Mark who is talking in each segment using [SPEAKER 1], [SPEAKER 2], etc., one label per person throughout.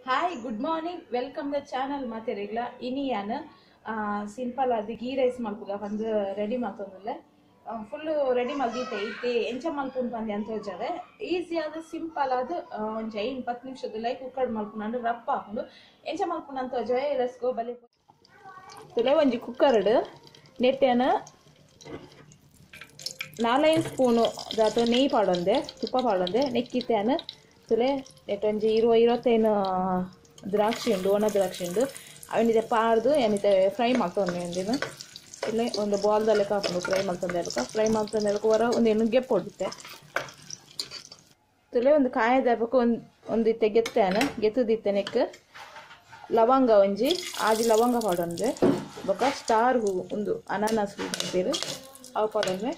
[SPEAKER 1] Hi, good morning. Welcome to the channel. Materegla. Ini yana simple adi ghee rice malpuga vandu ready matondule. Full ready maldite ite encha malpun pandi anto jave. Easy adu simple adu onja 20 ನಿಮಿಷದಲ್ಲಿ cooker malpunandu ರಪ್ಪ ಹಾಕೊಂಡು encha malpun anto jave. Let's go bale. Tule onji cooker adu nettena 4 spoon Daatu ನೆಯ್ಯಿ ಪಾಡೊಂದೆ ತುಪ್ಪ ಪಾಡೊಂದೆ ನೆಕ್ಕಿತ್ತೇನು ತುಲೆ ನೆಟ್ಟೊಂಜಿ 20-25 ದ್ರಾಕ್ಷಿ ಉಂಡು ಒಣ ದ್ರಾಕ್ಷಿ ಉಂಡು ಅವನಿದೆ ಪಾರ್ದು ಏನಿದೆ fry ಮಾಡ್ತೊಂಡೆ ಒಂದಿನ ಇಲ್ಲೇ ಒಂದು ಬಾಲ್ದಲ್ಲೇ ಕಾಕೊಂಡು ಫ್ರೈ ಮಾಡ್ತೊಂದೆ ಹೊರ ಒಂದು ಎಣ್ಣೆ ಪೊಡುತ್ತೆ ತುಲೆ ಒಂದು ಕಾಯದಬೇಕು ಒಂದು ಇತ್ತೆ ಗೆತ್ತೇನು ಗೆತ್ತದಿತ್ತೆ ನೆಕ್ ಲವಂಗ ಒಂಜಿ ಆದಿ ಲವಂಗ ಪಾಡೊಂದೆ ಬೊಕ ಸ್ಟಾರ್ ಹೂ ಒಂದು ಅನಾನಸ್ ಹೂ ಅಂತೀರು ಅವು ಪಾಡೊಂದೆ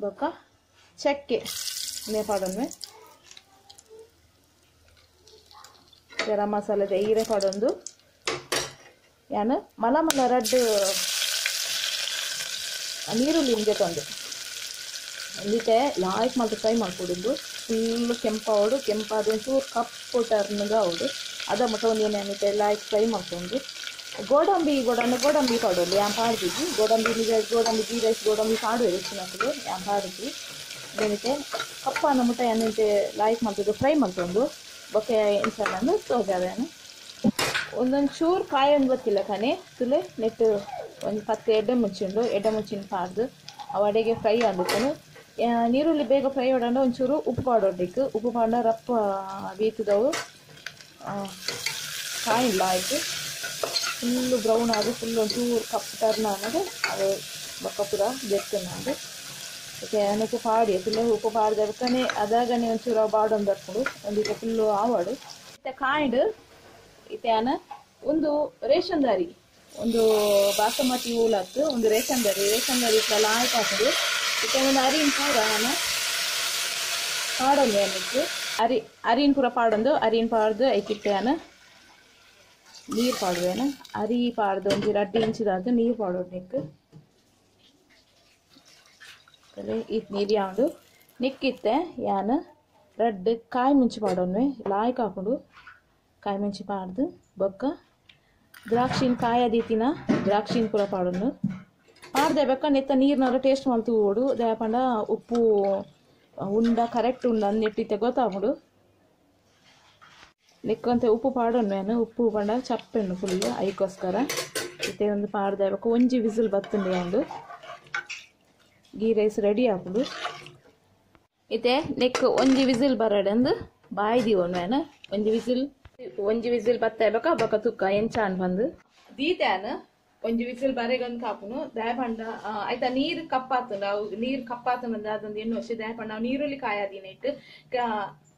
[SPEAKER 1] बका चक्के ने पाडोन्वे गरम मसाला ईरे पाडोंदु यान मल मल रड्ड ನೀರುಳ್ಳಿ ಇಂಜೆತೊಂದು ಇಂದಿತೆ ಲಾಯ್ಕ್ ಮಲ್ತು ಫ್ರೈ ಮಾಡ್ಕೊಡುದು ಫುಲ್ ಕೆಂಪಾದ ಒಂಚೂರು ಕಪ್ಪು ಟರ್ನ್ಗ ಅವಡು ಅದ ಮಟ್ಟ ಒಂದು ಏನೇನಿದೆ ಲಾಯ್ಕ್ ಫ್ರೈ ಮಾಡ್ಕೊಂಡು ಗೋಡಂಬಿ ಪಾಡೋದು ಯಾನ್ ಪಾಡ್ದಿದ್ವಿ ಗೋಡಂಬಿ ಗೀ ರೈಸ್ ಗೋಡಂಬಿ ಪಾಡುವೆ ಹೆಚ್ಚಿನಕ್ಕಳು ಯಾನ್ ಪಾಡಿದ್ವಿ ಅದಕ್ಕೆ ಕಪ್ಪನ ಮುಟ್ಟ ಏನಂತೆ ಲಾಯ್ಕ್ ಮಾಡ್ತಿದ್ದು ಫ್ರೈ ಮಾಡ್ಕೊಂಡು ಬೊಕ್ಕೆ ಇನ್ಸನ್ನು ತೋಜಾವೇನು ಒಂದೊಂದು ಚೂರು ಕಾಯಿ ಒಂದು ಗೊತ್ತಿಲ್ಲ ಕಣೆ ತುಲೆ ನೆಟ್ಟು ಒಂದು 10 ಎಡ್ಡೆ ಮುಚ್ಚಿನ ಪಾಡ್ದು ಅವಡೆಗೆ ಫ್ರೈ ಆಗಿತ್ತು ನೀರುಳ್ಳಿ ಬೇಗ ಫ್ರೈ ಹೊಡಂಡು ಒಂಚೂರು ಉಪ್ಪು ಪಾಡೋದಿಕ್ಕೆ ಉಪ್ಪು ಪಾಡ ರಪ್ಪ ಬೀತದವು ಕಾಯಿ ಲಾಯ್ಕ್ ಫುಲ್ ಬ್ರೌನ್ ಆಗಿ ಫುಲ್ ಒಂಚೂರು ಕಪ್ಪು ಟರ್ನ್ ಅನ್ನೋದು ಅದು ಬೊಕ್ಕ ಪೂರ ಬೆತ್ತನಾದು ಓಕೆ ಉಪ್ಪು ಪಾಡಿ ಫುಲ್ ಉಪ್ಪು ಪಾಡ್ದಕ್ಕನೆ ಅದಾಗನೆ ಒಂಚೂರು ಬಾಡೊಂದು ಬರ್ಕೊಂಡು ಒಂದಿಕ್ಕೆ ಫುಲ್ಲು ಆವಾಡು ಮತ್ತೆ ಕಾಯ್ಡು ಇತ್ಯಾನ ಒಂದು ರೇಷನ್ ದಾರಿ ಒಂದು ಬಾಸಮತಿ ಊಲತ್ತು ಒಂದು ರೇಷನ್ ದಾರಿ ಇತ್ತಲ್ಲ ಆಯ್ತು ಹಾಕೋದು ಇತ್ತೆ ಒಂದು ಅರಿನ್ ಪೂರ ನಾನು ಪಾಡೊಂದು ಏನಕ್ಕೆ ಅರಿನ್ ಪೂರ ಪಾಡೊಂದು ಅರಿನ್ ಪಾಡ್ದು ಐಕಿತ್ತೇನ ನೀರು ಪಾಡುವೇನ ಅರಿ ಪಾಡ್ದು ಒಂದು 2 ಇಂಚಿದಾದ ನೀರು ಪಾಡೋದು ನೆಕ್ ಇದು ನೀರು ಯಾವುದು ನೆಕ್ಕಿತ್ತೆ ಯಾನ 2 ಕಾಯಿ ಮುಂಚಿ ಪಾಡೋನ್ವೆ ಲಾಯ್ಕ್ ಹಾಕೊಂಡು ಕಾಯಿ ಮುಂಚಿ ಪಾಡ್ದು ಬೊಕ್ಕ ದ್ರಾಕ್ಷಿನ ಕಾಯಿ ಅದೀತಿನ ದ್ರಾಕ್ಷಿನ ಪೂರ ಪಾಡೋನು ಪಾಡ್ದೆ ಬೇಕ ನೆತ್ತ ನೀರ್ನಾರ ಟೇಸ್ಟ್ ಮಲ್ತು ಓಡು ದಯಪಂಡ ಉಪ್ಪು ಉಂಡ ಕರೆಕ್ಟ್ ಉಂಡ ನೆಟ್ಟಿತ್ತೆ ಗೊತ್ತಾಗ್ಬಿಡು ನೆಕ್ಕಂತೆ ಉಪ್ಪು ಪಾಡೋನ್ವೇನು ಉಪ್ಪು ಪಂಡ ಚಪ್ಪೆಣ್ಣು ಫುಲ್ ಐಕೋಸ್ಕರ ಇತ್ತೆ ಒಂದು ಪಾಡ್ದಬೇಕು ಒಂಜಿ ವಿಸಿಲ್ ಬತ್ತುಂಡು ಅಂಡು ಗೀ ರೈಸ್ ರೆಡಿ ಹಾಕುದು ಇತ್ತೆ ನೆಕ್ ಒಂಜಿ ವಿಸಿಲ್ ಬರಡಂದು ಬಾಯ್ದಿ ಒನ್ವೇನು ಒಂಜಿ ವಿಸಿಲ್ ಬತ್ತಬೇಕ ಬೊಕ ತುಕ್ಕ ಎಂಚಾನ್ ಬಂದು ದೀತ್ಯಾನು ಒಂಜಿ ವಿಸಿಲ್ ಬರೆಗಂದು ಕಾಪುನು ದಯಪಂಡ ಆಯ್ತ ನೀರು ಕಪ್ಪಾತುಂಡು ಅದೊಂದು ಎಣ್ಣೆ ವರ್ಷ ದಯಪಂಡ ನೀರುಳ್ಳಿ ಕಾಯದಿನ ಇಟ್ಟು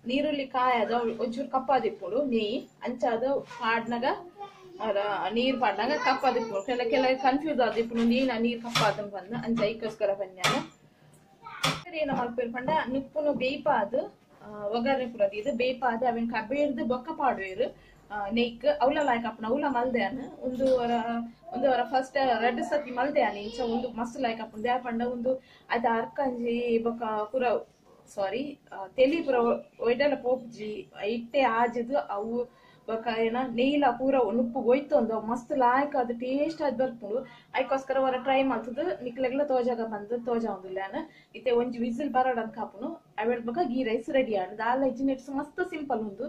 [SPEAKER 1] ನೀರುಳ್ಳಿ ಕಾಯದ ಒಂಚೂರು ಕಪ್ಪಾದಿಪ್ಪುಡು ನೆಯ್ಯಿ ಅಂಚಾದ ಪಾಡ್ನಾಗ ನೀರು ಪಾಡ್ನಾಗ ಕಪ್ಪಾದಿಪ್ಪುಡು ಕೆಲ ಕನ್ಫ್ಯೂಸ್ ಆದಿಪ್ಪುಡು ನೀರು ಕಪ್ಪಾದನ್ ಬಂದ ಅಂಚ ಐಕೋಸ್ಕರ ಪನ್ಯಾನ ಏನ ಮಲ್ಪೇರು ಪಂಡ ನುಪ್ಪುನು ಬೇಯ್ಪಾದು ಒಗ್ಗರಣೆ ಪುರದಿ ಇದು ಬೇಯ್ಪಾದು ಅವಿನ ಕಬೇರ್ದು ಬೊಕ್ಕ ಪಾಡುವೇರು ನೆಯ್ಕ್ ಅವಳ ಲಾಯ್ಕ್ ಅಪ್ಪನ ಅವಳ ಮಲ್ದೇನು ಒಂದು ವರ ಫಸ್ಟ್ 2 ಸತಿ ಮಲ್ದೇನು ಇಂಚ ಒಂದು ಮಸ್ತ್ ಲಾಯ್ಕ್ ಅಪ್ಪನ ದೇ ಪಂಡ ಒಂದು ಅದ ಅರ್ಕಂಜಿ ಬೊಕ್ಕ ಪುರ ಸಾರಿ ತೆಲಿ ಪೂರ ಒಯ್ಡಲ ಪೋಪ್ಜಿ ಇಟ್ಟೆ ಆಜಿದು ಅವು ಬೊಕ ಏನ ನೆಯ್ಲ ಪೂರ ನುಪ್ಪು ಗೊಯ್ತೊಂದು ಮಸ್ತ್ ಲಾಯ್ಕ್ ಅದು ಟೇಸ್ಟ್ ಆದ್ ಬರ್ಪುಂಡು ಐಕೋಸ್ಕರ ಹೊರ ಟ್ರೈ ಮಾಡ್ತದ ನಿಕ್ಲೆಗ್ಲ ತೋಜಾಗ ಬಂದು ತೋಜಾ ಒಂದುಲ್ಲಾನ ಇತ್ತೆ ಒಂಜಿ ವಿಸಿಲ್ ಬರಡಂತ ಕಾಪುನು ಅವೆಡ್ ಬೊಕ ಗೀ ರೈಸ್ ರೆಡಿ ಆಂಡ್ ದಾಲ್ ಇಜ್ಜಿನೆಟ್ಸ್ ಮಸ್ತ್ ಸಿಂಪಲ್ ಉಂದು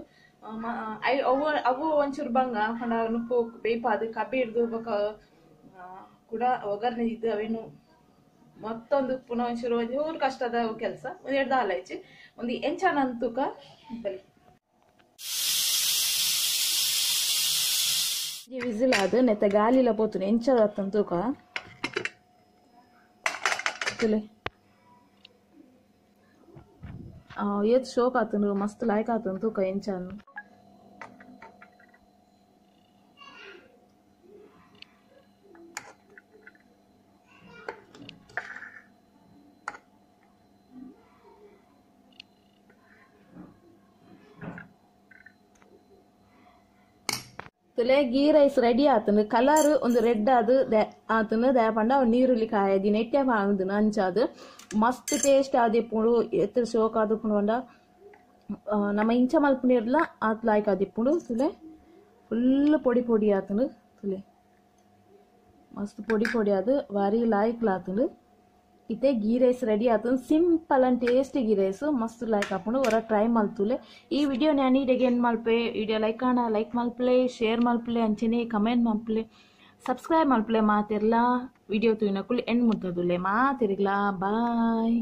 [SPEAKER 1] ಅವು ಒಂಚೂರು ಬಂಗ ಪಂಡ ನುಪ್ಪು ಬೇಯ್ಪಾದು ಕಬೇಡ್ದು ಬೊಕ ಕೂಡ ಒಗ್ಗರಣೆ ಇದ್ದು ಅವೇನು ಮತ್ತೊಂದು ಪುನಃ ಒಂಚೂರು ಒಂಚೂರು ಕಷ್ಟದ ಕೆಲಸ ಒಂದೆರಡು ದಾಲ್ ಐಚಿ ಒಂದು ಎಂಚಾನಂತೂಕ ಬಲಿ ವಿಸಿಲ್ ಆದ ನೆತ್ತ ಗಾಲಿಲ ಪೋತುನು ಎಂಚದತ್ತಂತೂಕ ಏತ್ ಶೋಕ್ ಆತನು ಮಸ್ತ್ ಲಾಯ್ಕ್ ಆತಂತೂಕ ಎಂಚಾನು ಗೀ ರೈಸ್ ರೆಡಿ ಆತನು ಕಲರ್ ಒಂದು ರೆಡ್ ಅದು ಆತನು ದಯಪಂಡ ನೀರುಳ್ಳಿ ಕಾಯದಿ ನೆಟ್ಟೆ ಬಾಂದು ಅಂಚಾದು ಮಸ್ತ್ ಟೇಸ್ಟ್ ಆದಿಪ್ಪುಡು ಎತ್ತರ ಶೋಕ್ ಆದಿಪ್ಪುಂಡು ನಮ್ಮ ಇಂಚ ಮಲ್ಪುನಿರ್ಲ ಆತ್ ಲಾಯ್ಕ್ ಆದಿಪ್ಪುಂಡು ತುಲೆ ಫುಲ್ ಪೊಡಿ ಪೊಡಿ ಆತುಂಡು ತುಲೆ ಮಸ್ತ್ ಪೊಡಿ ಪೊಡಿ ಆದ್ ವಾರಿ ಲಾಯ್ಕ್ ಲಾತುಂಡು ಇತ್ತೆ ಗೀ ರೈಸ್ ರೆಡಿ ಆತುಂಡು simple and tasty ghee rice ಮಸ್ತ್ ಲಾಯ್ಕ್ ಆಪುಂಡು ಒರ ಟ್ರೈ ಮಲ್ತುಲೆ ಈ ವಿಡಿಯೋ ನಾನು ಈಡೆಗೆ ಏನು ಮಲ್ಪೆ ವಿಡಿಯೋ ಲೈಕ್ ಮಲ್ಪಲೆ ಶೇರ್ ಮಲ್ಪಲೆ ಅಂಚನೆ ಕಮೆಂಟ್ ಮಲ್ಪಲೆ ಸಬ್ಸ್ಕ್ರೈಬ್ ಮಲ್ಪಲೆ ಮಾತೆರ್ಲ ವಿಡಿಯೋ ತೂಯಿನಕುಲು ಎಂಡ್ ಮುಟ್ಟದುಲೆ ಮಾತೆರ್ಗ್ಲಾ ಬಾಯ್.